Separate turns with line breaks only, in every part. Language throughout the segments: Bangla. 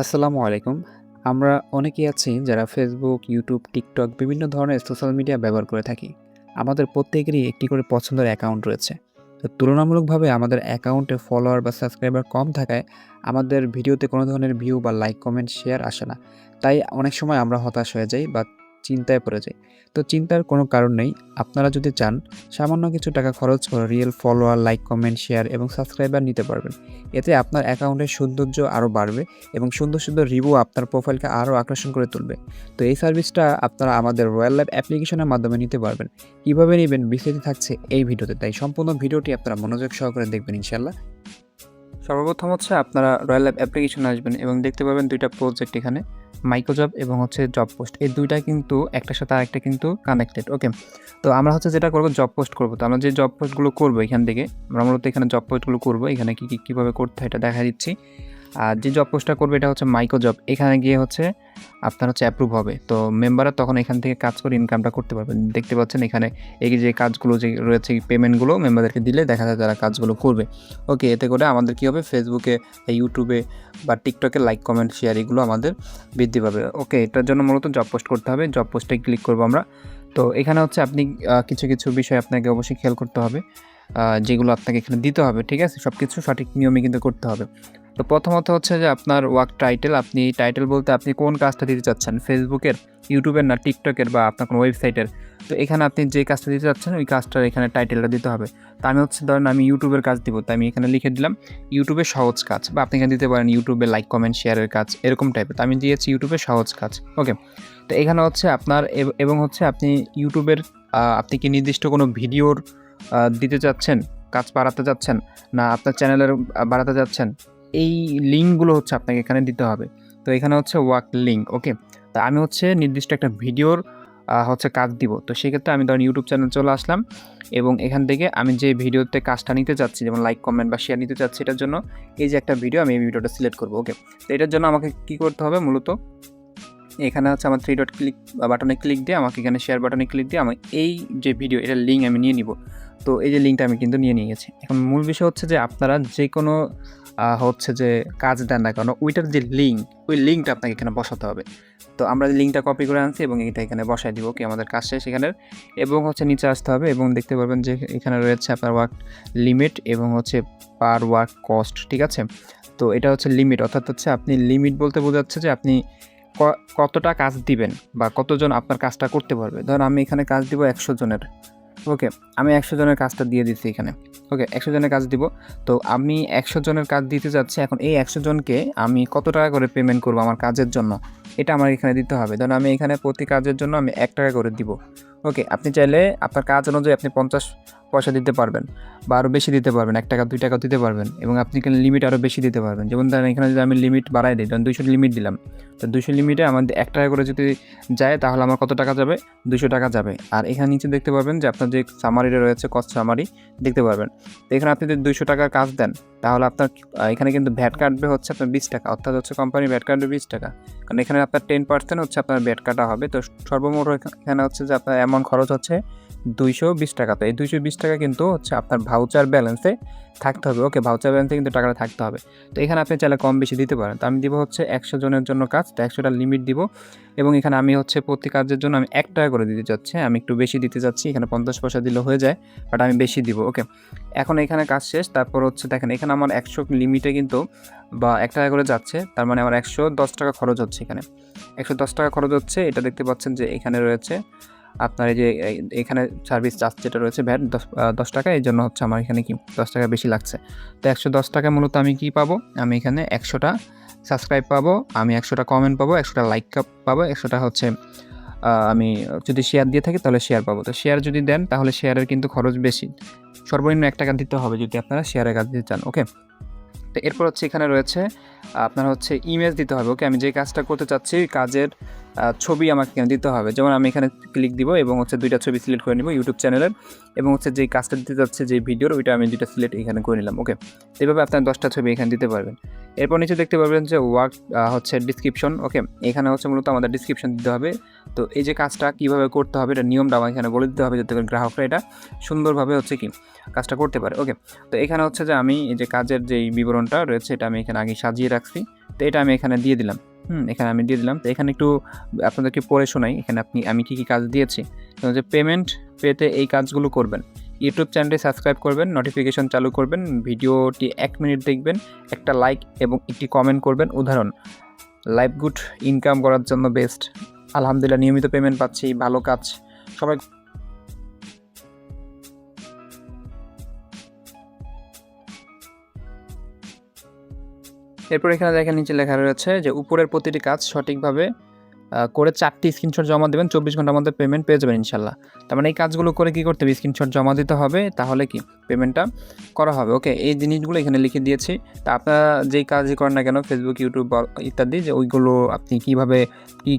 আসসালামু আলাইকুম। আমরা অনেকেই আছি যারা Facebook, YouTube, TikTok বিভিন্ন ধরনের সোশ্যাল মিডিয়া ব্যবহার করে থাকি। আমাদের প্রত্যেকেরই একটি করে পছন্দের অ্যাকাউন্ট রয়েছে। তো তুলনামূলকভাবে আমাদের অ্যাকাউন্টে ফলোয়ার বা সাবস্ক্রাইবার কম থাকায় আমাদের ভিডিওতে কোনো ধরনের ভিউ বা লাইক, কমেন্ট, শেয়ার আসে না। তাই অনেক সময় আমরা হতাশ হয়ে যাই বা চিন্তায় পড়ে যাই। তো চিন্তার কোনো কারণ নেই। আপনারা যদি চান সামান্য কিছু টাকা খরচ করে real follower, like, comment, share এবং সাবস্ক্রাইবার নিতে পারবেন। এতে আপনার অ্যাকাউন্টের সৌন্দর্য আরও বাড়বে এবং সুন্দর, সুন্দর রিভিউ আপনার প্রোফাইলকে আরও আকর্ষণ করে তুলবে। তো এই সার্ভিসটা আপনারা আমাদের রয়্যাল লাইফ অ্যাপ্লিকেশনের মাধ্যমে নিতে পারবেন। কিভাবে নিবেন বিস্তারিত থাকছে এই ভিডিওতে। তাই সম্পূর্ণ ভিডিওটি আপনারা মনোযোগ সহকারে দেখবেন ইনশাআল্লাহ। সর্বপ্রথম হচ্ছে আপনারা রয়্যাল লাইফ অ্যাপ্লিকেশনে আসবেন এবং দেখতে পাবেন ২ টা প্রজেক্ট এখানে। মাইক্রোজব এবং হচ্ছে জব পোস্ট। এই ২ টা কিন্তু একটার সাথে আরেকটা কিন্তু কানেক্টেড। ওকে? তো আমরা হচ্ছে যেটা করব জব পোস্ট করব। তো আমরা যে জব পোস্টগুলো করব এখান থেকে, আমরা মূলত এখানে জব পোস্টগুলো করব। এখানে কিভাবে করতে হয় এটা দেখায় দিচ্ছি। আর যে জব পোস্টটা করবে এটা হচ্ছে মাইক্রো জব। এখানে গিয়ে হচ্ছে আপনার হচ্ছে অ্যাপ্রুভ হবে। তো মেম্বাররা তখন এখান থেকে কাজ করে ইনকামটা করতে পারবেন। দেখতে পাচ্ছেন এখানে এই যে কাজগুলো যে রয়েছে পেমেন্টগুলো মেম্বারদেরকে দিলে দেখা যায় তারা কাজগুলো করবে। ওকে, এতে করে আমাদের কী হবে ফেসবুকে, ইউটিউবে বা টিকটকে লাইক, কমেন্ট, শেয়ার এগুলো আমাদের বৃদ্ধি পাবে। ওকে, এটার জন্য মূলত জব পোস্ট করতে হবে। জব পোস্টে ক্লিক করব আমরা। তো এখানে হচ্ছে আপনি কিছু বিষয় আপনাকে অবশ্যই খেয়াল করতে হবে। যেগুলো আপনাকে এখানে দিতে হবে, ঠিক আছে? সবকিছু সঠিক নিয়মে কিন্তু করতে হবে। তো প্রথমত হচ্ছে যে আপনার ওয়ার্ক টাইটেল, আপনি টাইটেল বলতে আপনি কোন কাজটা দিতে চাচ্ছেন? ফেসবুকের, ইউটিউবের না টিকটকের বা আপনার কোনো ওয়েবসাইটের। তো এখানে আপনি যে কাজটা দিতে চাচ্ছেন ওই কাজটার এখানে টাইটেলটা দিতে হবে। তো আমি হচ্ছে ধরেন আমি ইউটিউবের কাজ দিব। তাই আমি এখানে লিখে দিলাম ইউটিউবের সহজ কাজ, বা আপনি এখানে দিতে পারেন ইউটিউবে লাইক, কমেন্ট, শেয়ারের কাজ এরকম টাইপের। তো আমি দিয়েছি ইউটিউবের সহজ কাজ। ওকে। তো এখানে হচ্ছে আপনার এবং হচ্ছে আপনি ইউটিউবের আপনি কি নির্দিষ্ট কোনো ভিডিওর দিতে চাচ্ছেন, কাজ বাড়াতে চাচ্ছেন, না আপনার চ্যানেলের বাড়াতে চাচ্ছেন? এই লিঙ্কগুলো হচ্ছে আপনাকে এখানে দিতে হবে। তো এখানে হচ্ছে ওয়ার্ক লিঙ্ক। ওকে? তা আমি হচ্ছে নির্দিষ্ট একটা ভিডিওর হচ্ছে কাজ দিব। তো সেক্ষেত্রে আমি ধরেন ইউটিউব চ্যানেলে চলে আসলাম এবং এখান থেকে আমি যে ভিডিওতে কাজটা নিতে চাচ্ছি, যেমন লাইক, কমেন্ট বা শেয়ার নিতে চাচ্ছি, এটার জন্য এই যে একটা ভিডিও, আমি এই ভিডিওটা সিলেক্ট করব। ওকে? তো এটার জন্য আমাকে কী করতে হবে মূলত, এখানে হচ্ছে আমার 3 ডট ক্লিক বাটনে ক্লিক দিয়ে আমাকে এখানে শেয়ার বাটনে ক্লিক দিয়ে আমার এই যে ভিডিও এটার লিঙ্ক আমি নিয়ে নিব। তো এই যে লিঙ্কটা আমি কিন্তু নিয়ে গেছি। এখন মূল বিষয় হচ্ছে যে আপনারা যে কোনো হচ্ছে যে কাজ দেন না কেন ওইটার যে লিঙ্ক, ওই লিঙ্কটা আপনাকে এখানে বসাতে হবে। তো আমরা লিঙ্কটা কপি করে আনছি এবং এটা এখানে বসায় দিব। ওকে, আমাদের কাজ শেষ এখানের। এবং হচ্ছে নিচে আসতে হবে এবং দেখতে পারবেন যে এখানে রয়েছে আপনার ওয়ার্ক লিমিট এবং হচ্ছে পার ওয়ার্ক কস্ট, ঠিক আছে? তো এটা হচ্ছে লিমিট, অর্থাৎ হচ্ছে আপনি লিমিট বলতে বোঝাচ্ছে যে আপনি কতটা কাজ দিবেন বা কতজন আপনার কাজটা করতে পারবে। ধরুন আমি এখানে কাজ দিব 100 জনের। ওকে, আমি 100 জনের কাজটা দিয়ে দিচ্ছি এখানে। ওকে, 100 জনের কাজ দিব। তো আমি 100 জনের কাজ দিতে যাচ্ছি। এখন এই 100 জনকে আমি কত টাকা করে পেমেন্ট করব আমার কাজের জন্য, এটা আমার এখানে দিতে হবে। ধরুন আমি এখানে প্রতি কাজের জন্য আমি 1 টাকা করে দিব। ওকে, আপনি চাইলে আপনার কাজ অনুযায়ী আপনি 50 পয়সা দিতে পারবেন বা আরও বেশি দিতে পারবেন। 1 টাকা 2 টাকাও দিতে পারবেন এবং আপনি এখানে লিমিট আরও বেশি দিতে পারবেন। যেমন ধরেন এখানে যদি আমি লিমিট বাড়াই দিই, ধরেন 200 লিমিট দিলাম। তো 200 লিমিটে আমাদের 1 টাকা করে যদি যায় তাহলে আমার কত টাকা যাবে? 200 টাকা যাবে। আর এখানে নিচে দেখতে পারবেন যে আপনার যে সামারিটা রয়েছে, কস্ট সামারি দেখতে পারবেন। তো এখানে আপনি যদি 200 টাকার কাজ দেন তাহলে আপনার এখানে কিন্তু ভ্যাট কাটবে হচ্ছে আপনার 20 টাকা, অর্থাৎ হচ্ছে কোম্পানি ভ্যাট কাটবে 20 টাকা। কারণ এখানে আপনার 10% হচ্ছে আপনার ভ্যাট কাটা হবে। তো সর্বমোট এখানে হচ্ছে যে আপনার অ্যামাউন্ট খরচ হচ্ছে 220 টাকা। তো এই 220 টাকা কিন্তু হচ্ছে আপনার ভাউচার ব্যালেন্সে থাকতে হবে। ওকে, ভাউচার ব্যালেন্সে কিন্তু টাকাটা থাকতে হবে। তো এখানে আপনি চাইলে কম বেশি দিতে পারেন। তো আমি দিব হচ্ছে 100 জনের জন্য কাজ, তো 100 টা লিমিট দিব এবং এখানে আমি হচ্ছে প্রতি কাজের জন্য আমি 1 টাকা করে দিতে চাচ্ছি। আমি একটু বেশি দিতে চাচ্ছি, এখানে 50 পয়সা দিলে হয়ে যায়, বাট আমি বেশি দিব। ওকে, এখন এখানে কাজ শেষ। তারপর হচ্ছে দেখেন এখানে আমার 100 লিমিটে কিন্তু বা 1 টাকা করে যাচ্ছে, তার মানে আমার 110 টাকা খরচ হচ্ছে এখানে। 110 টাকা খরচ হচ্ছে, এটা দেখতে পাচ্ছেন যে এখানে রয়েছে আপনার এই যে এখানে সার্ভিস চার্জ যেটা রয়েছে ভ্যাট 10 টাকা, এই জন্য হচ্ছে আমার এখানে কি 10 টাকা বেশি লাগছে। তো 110 টাকা মূলত আমি কি পাবো? আমি এখানে 100টা সাবস্ক্রাইব পাবো, আমি 100টা কমেন্ট পাবো, 100টা লাইক পাবো, 100টা হচ্ছে আমি যদি শেয়ার দিয়ে থাকি তাহলে শেয়ার পাবো। তো শেয়ার যদি দেন তাহলে শেয়ারের কিন্তু খরচ বেশি। সর্বনিম্ন 1 টাকা দিতে হবে যদি আপনারা শেয়ারের কাজ দিতে চান। ওকে, তো এরপর হচ্ছে এখানে রয়েছে আপনার হচ্ছে ইমেজ দিতে হবে। ওকে, আমি যে কাজটা করতে চাচ্ছি ওই কাজের ছবি আমাকে এখানে দিতে হবে। যেমন আমি এখানে ক্লিক দিব এবং হচ্ছে 2টা ছবি সিলেক্ট করে নিব ইউটিউব চ্যানেলের, এবং হচ্ছে যেই কাজটা দিতে যাচ্ছে যে ভিডিওর ওইটা আমি 2টা সিলেক্ট এখানে করে নিলাম। ওকে, এভাবে আপনার 10টা ছবি এখানে দিতে পারবেন। এরপর নিচে দেখতে পারবেন যে ওয়ার্ক হচ্ছে ডিসক্রিপশন। ওকে, এখানে হচ্ছে মূলত আমাদের ডিসক্রিপশন দিতে হবে। তো এই যে কাজটা কীভাবে করতে হবে এটা নিয়মটা আমাকে এখানে বলে দিতে হবে, যাতে করে গ্রাহকরা এটা সুন্দরভাবে হচ্ছে কি কাজটা করতে পারে। ওকে, তো এখানে হচ্ছে যে আমি এই যে কাজের যেই বিবরণটা রয়েছে এটা আমি এখানে আগে সাজিয়ে রাখছি। তো এটা আমি এখানে দিয়ে দিলাম। এখানে আমি দিয়ে দিলাম। তো এখানে একটু আপনাদেরকে পড়ে শোনাই এখানে আমি কী কাজ দিয়েছি। যে পেমেন্ট পেতে এই কাজগুলো করবেন। ইউটিউব চ্যানেলটি সাবস্ক্রাইব করবেন, নোটিফিকেশন চালু করবেন, ভিডিওটি 1 মিনিট দেখবেন, একটা লাইক এবং একটি কমেন্ট করবেন। উদাহরণ, লাইভগুড ইনকাম করার জন্য বেস্ট, আলহামদুলিল্লাহ নিয়মিত পেমেন্ট পাচ্ছি, ভালো কাজ, সবাই। এরপর এখানে দেখেন নিচে লেখা রয়েছে যে উপরের প্রতিটি কাজ সঠিকভাবে করে 4টি স্ক্রিনশট জমা দেবেন, 24 ঘন্টার মধ্যে পেমেন্ট পেয়ে যাবেন ইনশাল্লাহ। তার মানে এই কাজগুলো করে কী করতে হবে, স্ক্রিনশট জমা দিতে হবে, তাহলে কি পেমেন্টটা করা হবে। ওকে, এই জিনিসগুলো এখানে লিখে দিয়েছি। তা আপনারা যেই কাজই করেন না কেন, ফেসবুক, ইউটিউব ইত্যাদি, যে ওইগুলো আপনি কীভাবে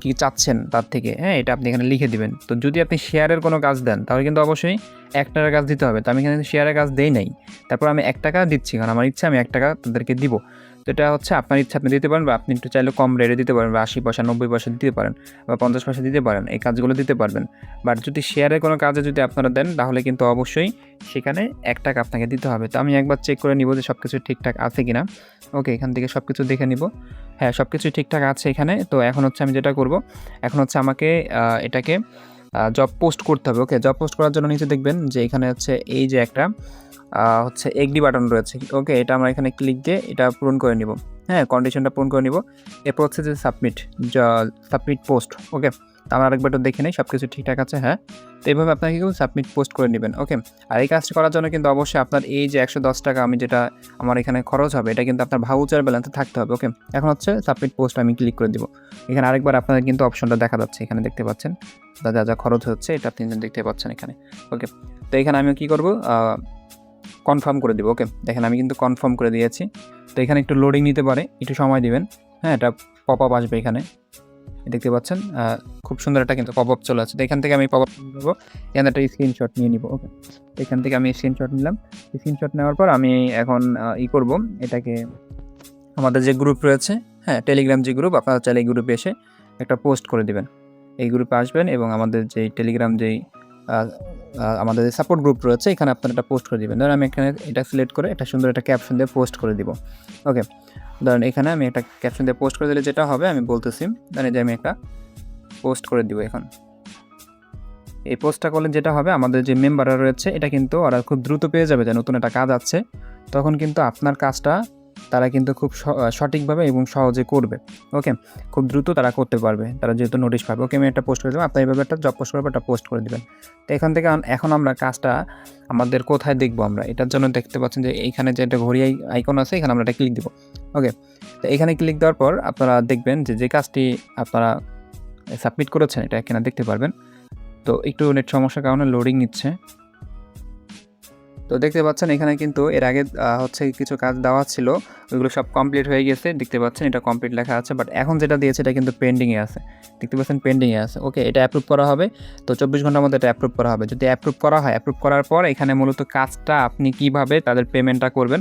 কী চাচ্ছেন তার থেকে, এটা আপনি এখানে লিখে দিবেন। তো যদি আপনি শেয়ারের কোনো কাজ দেন তাহলে কিন্তু অবশ্যই 1 টাকার কাজ দিতে হবে। তো আমি এখানে শেয়ারের কাজ দেই নাই, তারপর আমি 1 টাকা দিচ্ছি, কারণ আমার ইচ্ছা আমি 1 টাকা তাদেরকে দিব। তো এটা হচ্ছে আপনার ইচ্ছা, আপনি দিতে পারেন, বা আপনি একটু চাইলে কম রেটে দিতে পারেন, বা 80 পয়সা 90 পয়সা দিতে পারেন, বা 50 পয়সা দিতে পারেন, এই কাজগুলো দিতে পারবেন। বাট যদি শেয়ারের কোনো কাজে যদি আপনারা দেন তাহলে কিন্তু অবশ্যই সেখানে 1 টাকা আপনাকে দিতে হবে। তো আমি একবার চেক করে নিব যে সব কিছু ঠিকঠাক আছে কিনা। ওকে, এখান থেকে সব কিছু দেখে নিব। হ্যাঁ, সব কিছু ঠিকঠাক আছে এখানে। তো এখন হচ্ছে আমি যেটা করব, এখন হচ্ছে আমাকে এটাকে জব পোস্ট করতে হবে। ওকে, জব পোস্ট করার জন্য নিচে দেখবেন যে এখানে হচ্ছে এই যে একটা হচ্ছে এগ্রি বাটন রয়েছে। ওকে, এটা আমরা এখানে ক্লিক দিয়ে এটা পূরণ করে নিব। হ্যাঁ, কন্ডিশনটা পূরণ করে নিব। এরপর হচ্ছে যে সাবমিট পোস্ট। ওকে, তো আমরা আরেকবার দেখে নিই সব কিছু ঠিকঠাক আছে। হ্যাঁ, তো এইভাবে আপনাকে কিন্তু সাবমিট পোস্ট করে নেবেন। ওকে, আর এই কাজটি করার জন্য কিন্তু অবশ্যই আপনার এই যে 110 টাকা আমি যেটা আমার এখানে খরচ হবে, এটা কিন্তু আপনার ভাউচার ব্যালেন্সে থাকতে হবে। ওকে, এখন হচ্ছে সাবমিট পোস্ট আমি ক্লিক করে দিব। এখানে আরেকবার আপনাদের কিন্তু অপশনটা দেখা যাচ্ছে, এখানে দেখতে পাচ্ছেন যা যা খরচ হচ্ছে, এটা আপনি দেখতে পাচ্ছেন এখানে। ওকে, তো এখানে আমি কী করব, কনফার্ম করে দিব। ওকে, দেখেন আমি কিন্তু কনফার্ম করে দিয়েছি। তো এখানে একটু লোডিং নিতে পারে, একটু সময় দিবেন। হ্যাঁ, এটা পপ আপ আসবে, এখানে দেখতে পাচ্ছেন খুব সুন্দর একটা কিন্তু পপ আপ চলে আসছে। তো এখান থেকে আমি পপ আপ নেবো, এখানে একটা স্ক্রিনশট নিয়ে নিব। ওকে, এখান থেকে আমি স্ক্রিনশট নিলাম। স্ক্রিনশট নেওয়ার পর আমি এখন করব, এটাকে আমাদের যে গ্রুপ রয়েছে, হ্যাঁ টেলিগ্রাম যে গ্রুপ, আপনারা চাইলে এই গ্রুপে এসে একটা পোস্ট করে দিবেন। এই গ্রুপে আসবেন এবং আমাদের যেই টেলিগ্রাম যেই আমাদের সাপোর্ট গ্রুপ রয়েছে, এখানে আপনারা একটা পোস্ট করে দিবেন। ধরেন আমি এখানে এটা সিলেক্ট করে একটা সুন্দর একটা ক্যাপশন দিয়ে পোস্ট করে দিব। ওকে, ধরেন এখানে আমি একটা ক্যাপশন দিয়ে পোস্ট করে দিলে যেটা হবে আমি বলতেছি, ধরেন যে আমি একটা পোস্ট করে দিব। এখন এই পোস্টটা করলে যেটা হবে, আমাদের যে মেম্বাররা রয়েছে এটা কিন্তু ওরা খুব দ্রুত পেয়ে যাবে যে নতুন একটা কাজ আছে, তখন কিন্তু আপনার কাজটা তারা কিন্তু খুব সঠিকভাবে এবং সহজে করবে। ওকে, খুব দ্রুত তারা করতে পারবে, তারা যেহেতু নোটিশ পাবে। ওকে, আমি একটা পোস্ট করে দেবো, আপনার এইভাবে একটা জব পোস্ট করবে, একটা পোস্ট করে দেবেন। তো এখান থেকে এখন আমরা কাজটা আমাদের কোথায় দেখবো, আমরা এটার জন্য দেখতে পাচ্ছেন যে এইখানে যে একটা ঘড়ি আইকন আছে, এখানে আমরা একটা ক্লিক দেবো। ওকে, তো এখানে ক্লিক দেওয়ার পর আপনারা দেখবেন যে কাজটি আপনারা সাবমিট করেছেন এটা এখানে দেখতে পারবেন। তো একটু নেট সমস্যার কারণে লোডিং নিচ্ছে। তো দেখতে পাচ্ছেন এখানে কিন্তু এর আগে হচ্ছে কিছু কাজ দেওয়া ছিল, ওইগুলো সব কমপ্লিট হয়ে গেছে। দেখতে পাচ্ছেন এটা কমপ্লিট লেখা আছে, বাট এখন যেটা দিয়েছে এটা কিন্তু পেন্ডিংয়ে আছে। দেখতে পাচ্ছেন পেন্ডিংয়ে আছে। ওকে, এটা অ্যাপ্রুভ করা হবে, তো 24 ঘন্টার মধ্যে এটা অ্যাপ্রুভ করা হবে। যদি অ্যাপ্রুভ করা হয়, অ্যাপ্রুভ করার পর এখানে মূলত কাজটা আপনি কিভাবে তাদের পেমেন্টটা করবেন,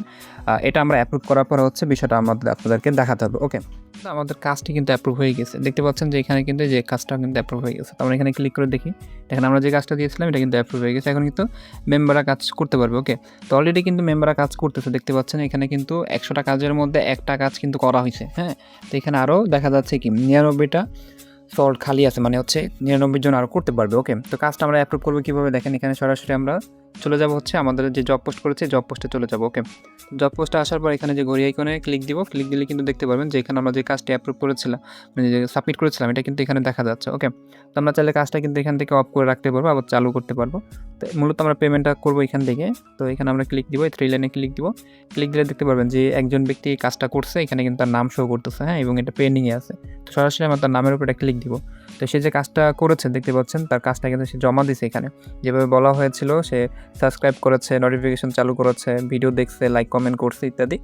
এটা আমরা অ্যাপ্রুভ করার পর হচ্ছে বিষয়টা আপনাদেরকে দেখাতে হবে। ওকে, আমাদের কাজটি কিন্তু অ্যাপ্রুভ হয়ে গেছে। দেখতে পাচ্ছেন যে এখানে কিন্তু যে কাজটা কিন্তু অ্যাপ্রুভ হয়ে গেছে। তো আমরা এখানে ক্লিক করে দেখি, দেখেন আমরা যে কাজটা দিয়েছিলাম এটা কিন্তু অ্যাপ্রুভ হয়ে গেছে। এখন কিন্তু মেম্বাররা কাজ করতে পারবে। ওকে, তো অলরেডি কিন্তু মেম্বাররা কাজ করতেছে। দেখতে পাচ্ছেন এখানে কিন্তু 100টা কাজের মধ্যে একটা কাজ কিন্তু করা হয়েছে। হ্যাঁ, তো এখানে আরও দেখা যাচ্ছে কি 99টা সল্ট খালি আছে, মানে হচ্ছে 99 জন আরও করতে পারবে। ওকে, তো কাজটা আমরা অ্যাপ্রুভ করবো কীভাবে, দেখেন এখানে সরাসরি আমরা চলে যাব হচ্ছে আমাদের যে জব পোস্ট করেছে জব পোস্টে চলে যাব। ওকে, জব পোস্টে আসার পর এখানে যে ঘড়ি আইকনে ক্লিক দিব, ক্লিক দিলে কিন্তু দেখতে পারবেন যে এখানে আমরা যে কাজটি অ্যাপ্রুভ করেছিলাম, মানে যে সাবমিট করেছিলাম, এটা কিন্তু এখানে দেখা যাচ্ছে। ওকে, তো আমরা চাইলে কাজটা কিন্তু এখান থেকে অফ করে রাখতে পারবো, আবার চালু করতে পারবো। তো মূলত আমরা পেমেন্টটা করবো এখান থেকে। তো এখানে আমরা ক্লিক দিব, এই 3 লাইনে ক্লিক দিব। ক্লিক দিলে দেখতে পারবেন যে একজন ব্যক্তি কাজটা করছে, এখানে কিন্তু তার নাম শো করতেছে। হ্যাঁ, এবং এটা পেন্ডিংয়ে আছে। তো সরাসরি আমরা তার নামের উপর এটা ক্লিক দিব। তো সে যে কাজটা করেছে দেখতে পাচ্ছেন, তার কাজটা কিন্তু সে জমা দিছে। এখানে যেভাবে বলা হয়েছিল, সে সাবস্ক্রাইব করেছে, নোটিফিকেশন চালু করেছে, ভিডিও দেখছে, লাইক কমেন্ট করছে ইত্যাদি।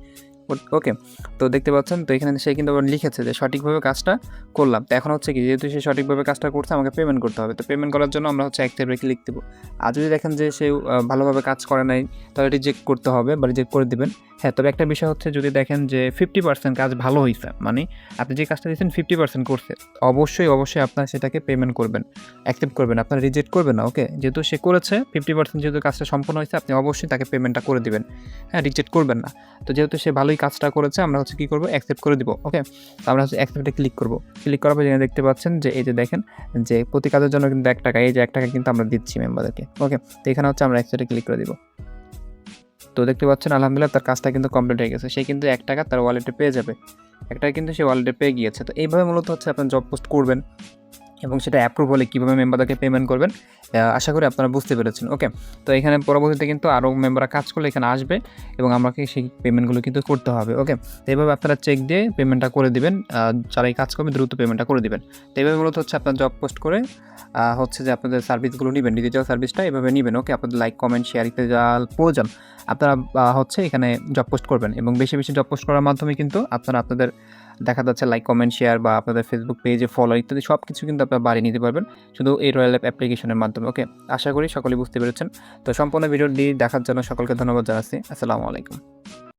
ওকে, তো দেখতে পাচ্ছেন, তো এখানে সে কিন্তু আবার লিখেছে যে সঠিকভাবে কাজটা করলাম। তো এখন হচ্ছে কি, যেহেতু সে সঠিকভাবে কাজটা করছে, আমাকে পেমেন্ট করতে হবে। তো পেমেন্ট করার জন্য আমরা হচ্ছে অ্যাকসেপ্টে ক্লিক দেবো। আর যদি দেখেন যে সে ভালোভাবে কাজ করে নাই, তাহলে রিজেক্ট করতে হবে বা রিজেক্ট করে দেবেন। হ্যাঁ, তবে একটা বিষয় হচ্ছে, যদি দেখেন যে 50% কাজ ভালো হয়েছে, মানে আপনি যে কাজটা দিয়েছেন 50% করছে, অবশ্যই আপনার সেটাকে পেমেন্ট করবেন, অ্যাকসেপ্ট করবেন, আপনার রিজেক্ট করবেন না। ওকে, যেহেতু সে করেছে 50%, যেহেতু কাজটা সম্পূর্ণ হয়েছে, আপনি অবশ্যই তাকে পেমেন্টটা করে দেবেন। হ্যাঁ, রিজেক্ট করবেন না। তো যেহেতু সে ভালোই কাজটা করেছে আমরা হচ্ছে কী করবো, অ্যাকসেপ্ট করে দিব। ওকে, তো আমরা হচ্ছে অ্যাকসেপ্টে ক্লিক করব। ক্লিক করার পর যেখানে দেখতে পাচ্ছেন যে এই যে দেখেন যে প্রতি কাজের জন্য কিন্তু ৳১, এই যে ৳১ কিন্তু আমরা দিচ্ছি মেম্বারদেরকে। ওকে, তো এখানে হচ্ছে আমরা অ্যাকসেপ্টে ক্লিক করে দিব। তো দেখতে পাচ্ছেন আলহামদুলিল্লাহ তার কাজটা কিন্তু কমপ্লিট হয়ে গেছে। সে কিন্তু ৳১ তার ওয়ালেটে পেয়ে যাবে। ৳১ কিন্তু সে ওয়ালেটে পেয়ে গিয়েছে। তো এইভাবে মূলত হচ্ছে আপনার জব পোস্ট করবেন এবং সেটা অ্যাপ্রুভ হলে কীভাবে মেম্বারদেরকে পেমেন্ট করবেন আশা করি আপনারা বুঝতে পেরেছেন। ওকে, তো এখানে পরবর্তীতে কিন্তু আরও মেম্বাররা কাজ করলে এখানে আসবে এবং আমাকে সেই পেমেন্টগুলো কিন্তু করতে হবে। ওকে, তো এইভাবে আপনারা চেক দিয়ে পেমেন্টটা করে দিবেন। যারা এই কাজ করবে দ্রুত পেমেন্টটা করে দিবেন। তো এইভাবে মূলত হচ্ছে আপনার জব পোস্ট করে হচ্ছে যে আপনাদের সার্ভিসগুলো নিবেন, ডিজিটাল সার্ভিসটা এভাবে নিবেন। ওকে, আপনাদের লাইক, কমেন্ট, শেয়ার ইত্যাদি প্রয়োজন আপনারা হচ্ছে এখানে জব পোস্ট করবেন এবং বেশি বেশি জব পোস্ট করার মাধ্যমে কিন্তু আপনারা আপনাদের দেখা যাচ্ছে লাইক, কমেন্ট, শেয়ার বা আপনাদের ফেসবুক পেজে ফলো ইত্যাদি সব কিছু কিন্তু আপনারা বাড়িয়ে নিতে পারবেন শুধু এই রয়্যাল অ্যাপ অ্যাপ্লিকেশনের মাধ্যমে। ওকে, আশা করি সকলেই বুঝতে পেরেছেন। তো সম্পূর্ণ ভিডিওটি দেখার জন্য সকলকে ধন্যবাদ জানাচ্ছি। আসসালামু আলাইকুম।